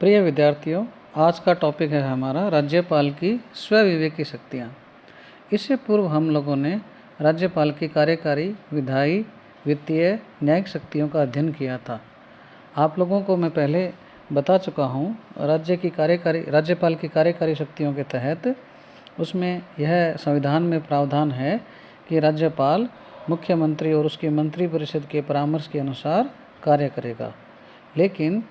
प्रिय विद्यार्थियों, आज का टॉपिक है हमारा राज्यपाल की स्वविवेकी शक्तियाँ। इससे पूर्व हम लोगों ने राज्यपाल की कार्यकारी, विधायी, वित्तीय, न्यायिक शक्तियों का अध्ययन किया था। आप लोगों को मैं पहले बता चुका हूँ राज्यपाल की कार्यकारी शक्तियों के तहत उसमें यह संविधान में प्रावधान है कि राज्यपाल मुख्यमंत्री और उसकी मंत्रिपरिषद के परामर्श के अनुसार कार्य करेगा। लेकिन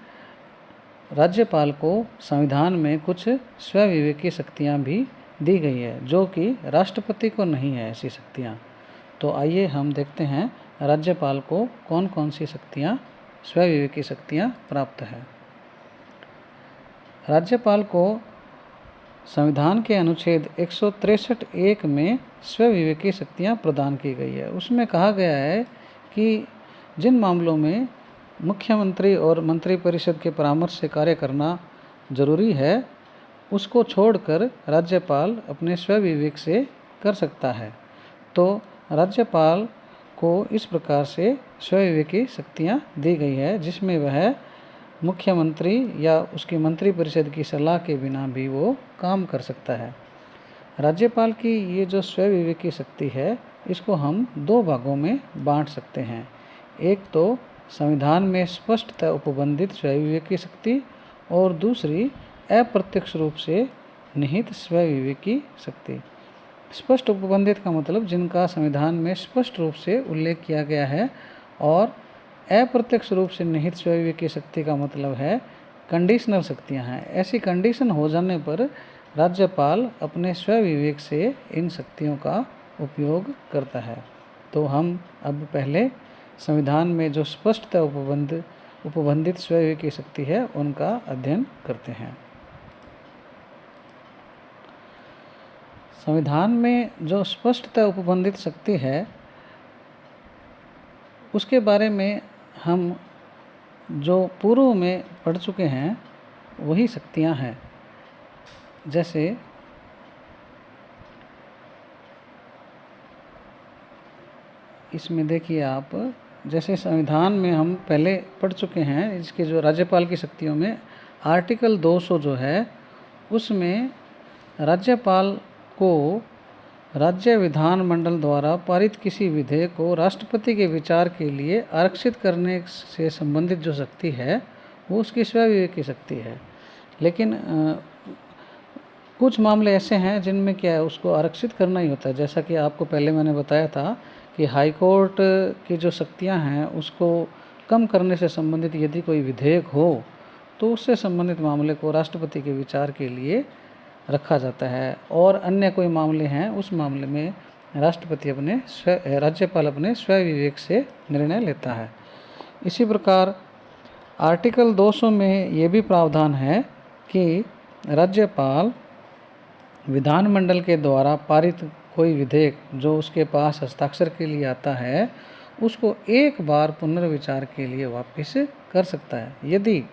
राज्यपाल को संविधान में कुछ स्वविवेकी शक्तियाँ भी दी गई है, जो कि राष्ट्रपति को नहीं है ऐसी शक्तियाँ। तो आइए हम देखते हैं राज्यपाल को कौन कौन सी शक्तियाँ, स्वविवेकी शक्तियाँ प्राप्त है। राज्यपाल को संविधान के अनुच्छेद 163(1) में स्वविवेकी शक्तियाँ प्रदान की गई है। उसमें कहा गया है कि जिन मामलों में मुख्यमंत्री और मंत्रिपरिषद के परामर्श से कार्य करना जरूरी है, उसको छोड़कर राज्यपाल अपने स्वविवेक से कर सकता है। तो राज्यपाल को इस प्रकार से स्वविवेकी शक्तियाँ दी गई है, जिसमें वह मुख्यमंत्री या उसकी मंत्रिपरिषद की सलाह के बिना भी वो काम कर सकता है। राज्यपाल की ये जो स्वविवेकी शक्ति है, इसको हम दो भागों में बांट सकते हैं। एक तो संविधान में स्पष्टतः उपबंधित स्वविवेकी शक्ति और दूसरी अप्रत्यक्ष रूप से निहित स्वविवेकी शक्ति। स्पष्ट उपबंधित का मतलब जिनका संविधान में स्पष्ट रूप से उल्लेख किया गया है, और अप्रत्यक्ष रूप से निहित स्वविवेकी शक्ति का मतलब है कंडीशनल शक्तियां हैं। ऐसी कंडीशन हो जाने पर राज्यपाल अपने स्वविवेक से इन शक्तियों का उपयोग करता है। तो हम अब पहले संविधान में जो स्पष्टतः उपबंधित स्वविवेकी शक्ति है, उनका अध्ययन करते हैं। संविधान में जो स्पष्टतः उपबंधित शक्ति है, उसके बारे में हम जो पूर्व में पढ़ चुके हैं वही शक्तियां हैं। जैसे इसमें देखिए आप, जैसे संविधान में हम पहले पढ़ चुके हैं, इसके जो राज्यपाल की शक्तियों में आर्टिकल 200 जो है, उसमें राज्यपाल को राज्य विधानमंडल द्वारा पारित किसी विधेयक को राष्ट्रपति के विचार के लिए आरक्षित करने से संबंधित जो शक्ति है, वो उसकी स्वविवेकी शक्ति है। लेकिन कुछ मामले ऐसे हैं जिनमें क्या है, उसको आरक्षित करना ही होता है। जैसा कि आपको पहले मैंने बताया था कि हाई कोर्ट की जो शक्तियां हैं, उसको कम करने से संबंधित यदि कोई विधेयक हो, तो उससे संबंधित मामले को राष्ट्रपति के विचार के लिए रखा जाता है। और अन्य कोई मामले हैं, उस मामले में राज्यपाल अपने स्वविवेक से निर्णय लेता है। इसी प्रकार आर्टिकल 200 में ये भी प्रावधान है कि राज्यपाल विधानमंडल के द्वारा पारित कोई विधेयक जो उसके पास हस्ताक्षर के लिए आता है, उसको एक बार पुनर्विचार के लिए वापस कर सकता है। यदि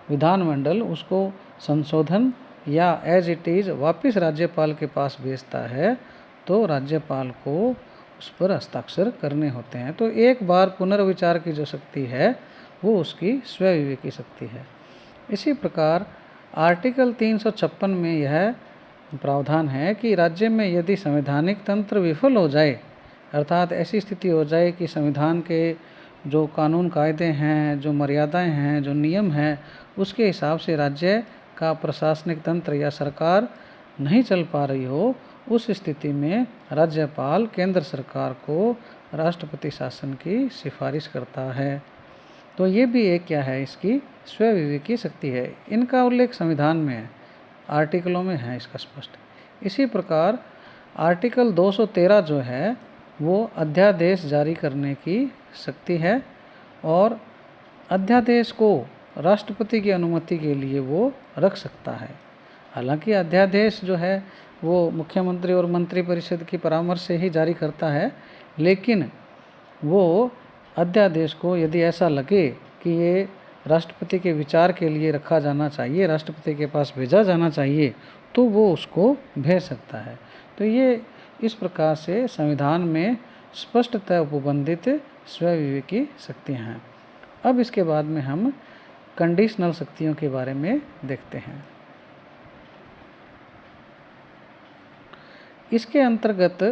विधानमंडल उसको संशोधन या एज इट इज़ वापस राज्यपाल के पास भेजता है, तो राज्यपाल को उस पर हस्ताक्षर करने होते हैं। तो एक बार पुनर्विचार की जो शक्ति है, वो उसकी स्वविवेकी शक्ति है। इसी प्रकार आर्टिकल 356 में यह प्रावधान है कि राज्य में यदि संवैधानिक तंत्र विफल हो जाए, अर्थात ऐसी स्थिति हो जाए कि संविधान के जो कानून कायदे हैं, जो मर्यादाएं हैं, जो नियम हैं, उसके हिसाब से राज्य का प्रशासनिक तंत्र या सरकार नहीं चल पा रही हो, उस स्थिति में राज्यपाल केंद्र सरकार को राष्ट्रपति शासन की सिफारिश करता है। तो ये भी एक क्या है, इसकी स्वविवेकी शक्ति है। इनका उल्लेख संविधान में है, आर्टिकलों में है इसका स्पष्ट। इसी प्रकार आर्टिकल 213 जो है, वो अध्यादेश जारी करने की शक्ति है, और अध्यादेश को राष्ट्रपति की अनुमति के लिए वो रख सकता है। हालांकि अध्यादेश जो है वो मुख्यमंत्री और मंत्रिपरिषद की परामर्श से ही जारी करता है, लेकिन वो अध्यादेश को यदि ऐसा लगे कि ये राष्ट्रपति के विचार के लिए रखा जाना चाहिए, राष्ट्रपति के पास भेजा जाना चाहिए, तो वो उसको भेज सकता है। तो ये इस प्रकार से संविधान में स्पष्टतः उपबंधित स्वविवेकी शक्तियाँ हैं। अब इसके बाद में हम कंडीशनल शक्तियों के बारे में देखते हैं। इसके अंतर्गत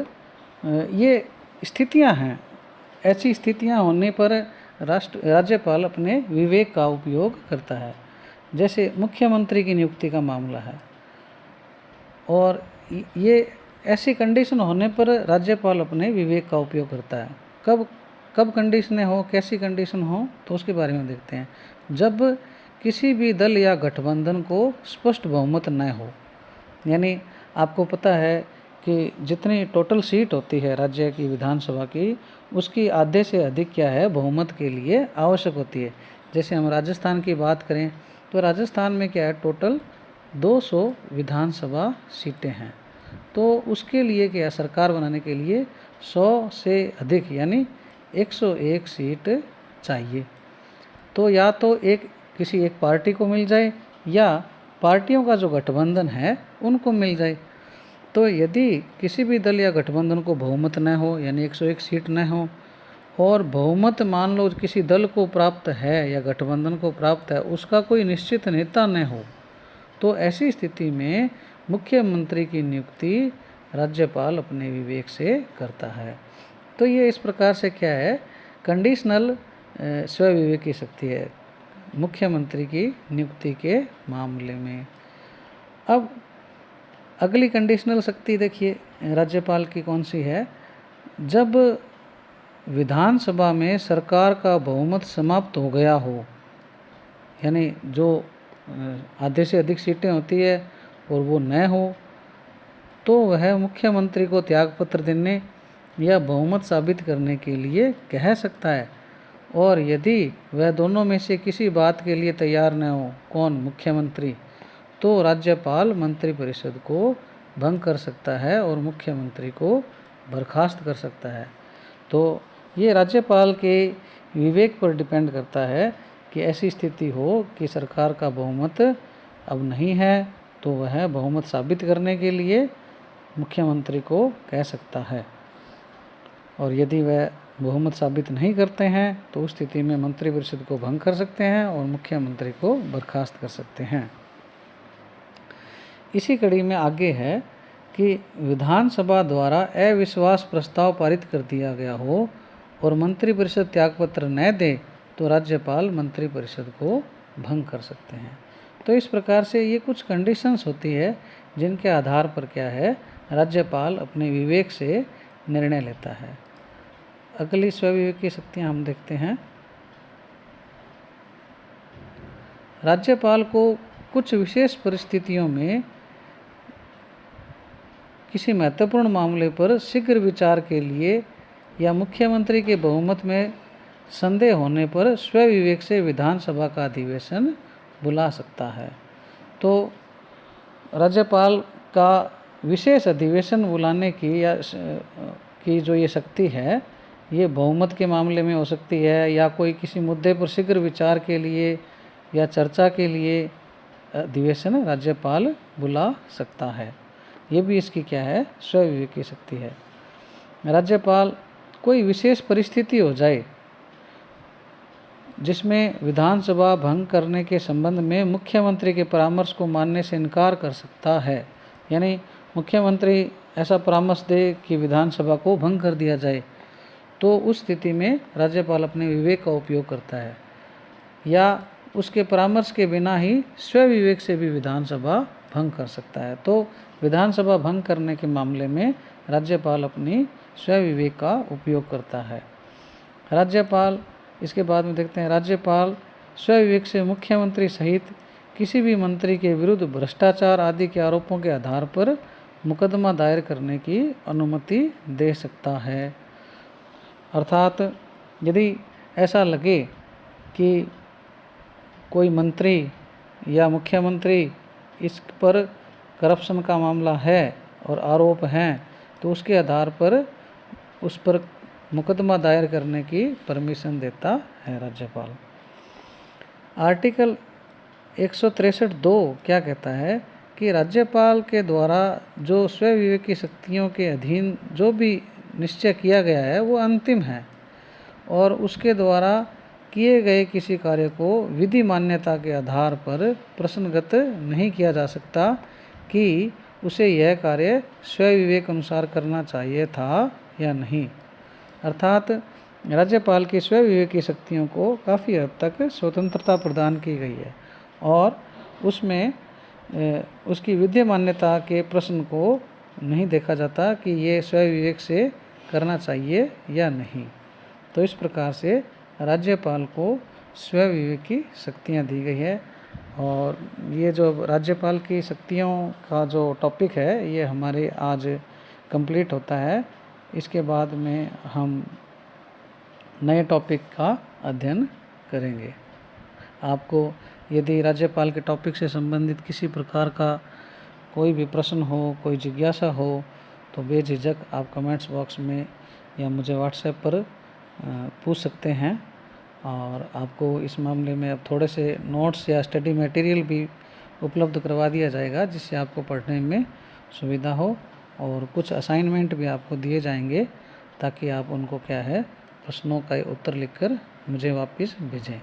ये स्थितियां हैं, ऐसी स्थितियां होने पर राज्यपाल अपने विवेक का उपयोग करता है। जैसे मुख्यमंत्री की नियुक्ति का मामला है, और ये ऐसी कंडीशन होने पर राज्यपाल अपने विवेक का उपयोग करता है। कब कब कंडीशनें हो, कैसी कंडीशन हो, तो उसके बारे में देखते हैं। जब किसी भी दल या गठबंधन को स्पष्ट बहुमत न हो, यानी आपको पता है कि जितनी टोटल सीट होती है राज्य की विधानसभा की, उसकी आधे से अधिक क्या है, बहुमत के लिए आवश्यक होती है। जैसे हम राजस्थान की बात करें तो राजस्थान में क्या है, टोटल 200 विधानसभा सीटें हैं। तो उसके लिए क्या, सरकार बनाने के लिए 100 से अधिक यानी 101 सीट चाहिए। तो या तो किसी एक पार्टी को मिल जाए, या पार्टियों का जो गठबंधन है उनको मिल जाए। तो यदि किसी भी दल या गठबंधन को बहुमत न हो, यानी 101 सीट न हो, और बहुमत मान लो किसी दल को प्राप्त है या गठबंधन को प्राप्त है, उसका कोई निश्चित नेता न हो, तो ऐसी स्थिति में मुख्यमंत्री की नियुक्ति राज्यपाल अपने विवेक से करता है। तो ये इस प्रकार से क्या है, कंडीशनल स्वविवेक की शक्ति है मुख्यमंत्री की नियुक्ति के मामले में। अब अगली कंडीशनल शक्ति देखिए राज्यपाल की कौन सी है। जब विधानसभा में सरकार का बहुमत समाप्त हो गया हो, यानी जो आधे से अधिक सीटें होती है और वो न हो, तो वह मुख्यमंत्री को त्यागपत्र देने या बहुमत साबित करने के लिए कह सकता है। और यदि वह दोनों में से किसी बात के लिए तैयार न हो, कौन, मुख्यमंत्री, तो राज्यपाल मंत्रिपरिषद को भंग कर सकता है और मुख्यमंत्री को बर्खास्त कर सकता है। तो ये राज्यपाल के विवेक पर डिपेंड करता है कि ऐसी स्थिति हो कि सरकार का बहुमत अब नहीं है, तो वह बहुमत साबित करने के लिए मुख्यमंत्री को कह सकता है। और यदि वह बहुमत साबित नहीं करते हैं तो उस स्थिति में मंत्रिपरिषद को भंग कर सकते हैं और मुख्यमंत्री को बर्खास्त कर सकते हैं। इसी कड़ी में आगे है कि विधानसभा द्वारा अविश्वास प्रस्ताव पारित कर दिया गया हो और मंत्रिपरिषद त्यागपत्र न दे, तो राज्यपाल मंत्रिपरिषद को भंग कर सकते हैं। तो इस प्रकार से ये कुछ कंडीशंस होती है जिनके आधार पर क्या है, राज्यपाल अपने विवेक से निर्णय लेता है। अगली स्वविवेक की शक्तियाँ हम देखते हैं। राज्यपाल को कुछ विशेष परिस्थितियों में किसी महत्वपूर्ण मामले पर शीघ्र विचार के लिए या मुख्यमंत्री के बहुमत में संदेह होने पर स्वविवेक से विधानसभा का अधिवेशन बुला सकता है। तो राज्यपाल का विशेष अधिवेशन बुलाने की जो ये शक्ति है, ये बहुमत के मामले में हो सकती है, या कोई किसी मुद्दे पर शीघ्र विचार के लिए या चर्चा के लिए अधिवेशन राज्यपाल बुला सकता है। ये भी इसकी क्या है, स्वविवेक की शक्ति है। राज्यपाल कोई विशेष परिस्थिति हो जाए जिसमें विधानसभा भंग करने के संबंध में मुख्यमंत्री के परामर्श को मानने से इनकार कर सकता है, यानी मुख्यमंत्री ऐसा परामर्श दे कि विधानसभा को भंग कर दिया जाए, तो उस स्थिति में राज्यपाल अपने विवेक का उपयोग करता है, या उसके परामर्श के बिना ही स्वविवेक से भी विधानसभा भंग कर सकता है। तो विधानसभा भंग करने के मामले में राज्यपाल अपनी स्वविवेक का उपयोग करता है। राज्यपाल, इसके बाद में देखते हैं, राज्यपाल स्वविवेक से मुख्यमंत्री सहित किसी भी मंत्री के विरुद्ध भ्रष्टाचार आदि के आरोपों के आधार पर मुकदमा दायर करने की अनुमति दे सकता है। अर्थात यदि ऐसा लगे कि कोई मंत्री या मुख्यमंत्री इस पर करप्शन का मामला है और आरोप हैं, तो उसके आधार पर उस पर मुकदमा दायर करने की परमिशन देता है राज्यपाल। आर्टिकल 163(2) क्या कहता है कि राज्यपाल के द्वारा जो स्वविवेक की शक्तियों के अधीन जो भी निश्चय किया गया है वो अंतिम है, और उसके द्वारा किए गए किसी कार्य को विधि मान्यता के आधार पर प्रश्नगत नहीं किया जा सकता कि उसे यह कार्य स्वविवेक अनुसार करना चाहिए था या नहीं। अर्थात राज्यपाल की स्वविवेकी शक्तियों को काफ़ी हद तक स्वतंत्रता प्रदान की गई है और उसमें उसकी विधि मान्यता के प्रश्न को नहीं देखा जाता कि ये स्वविवेक से करना चाहिए या नहीं। तो इस प्रकार से राज्यपाल को स्वविवेक की शक्तियाँ दी गई है। और ये जो राज्यपाल की शक्तियों का जो टॉपिक है ये हमारे आज कंप्लीट होता है। इसके बाद में हम नए टॉपिक का अध्ययन करेंगे। आपको यदि राज्यपाल के टॉपिक से संबंधित किसी प्रकार का कोई भी प्रश्न हो, कोई जिज्ञासा हो, तो बेझिझक आप कमेंट्स बॉक्स में या मुझे व्हाट्सएप पर पूछ सकते हैं। और आपको इस मामले में अब थोड़े से नोट्स या स्टडी मटेरियल भी उपलब्ध करवा दिया जाएगा जिससे आपको पढ़ने में सुविधा हो, और कुछ असाइनमेंट भी आपको दिए जाएंगे ताकि आप उनको क्या है प्रश्नों का उत्तर लिखकर मुझे वापस भेजें।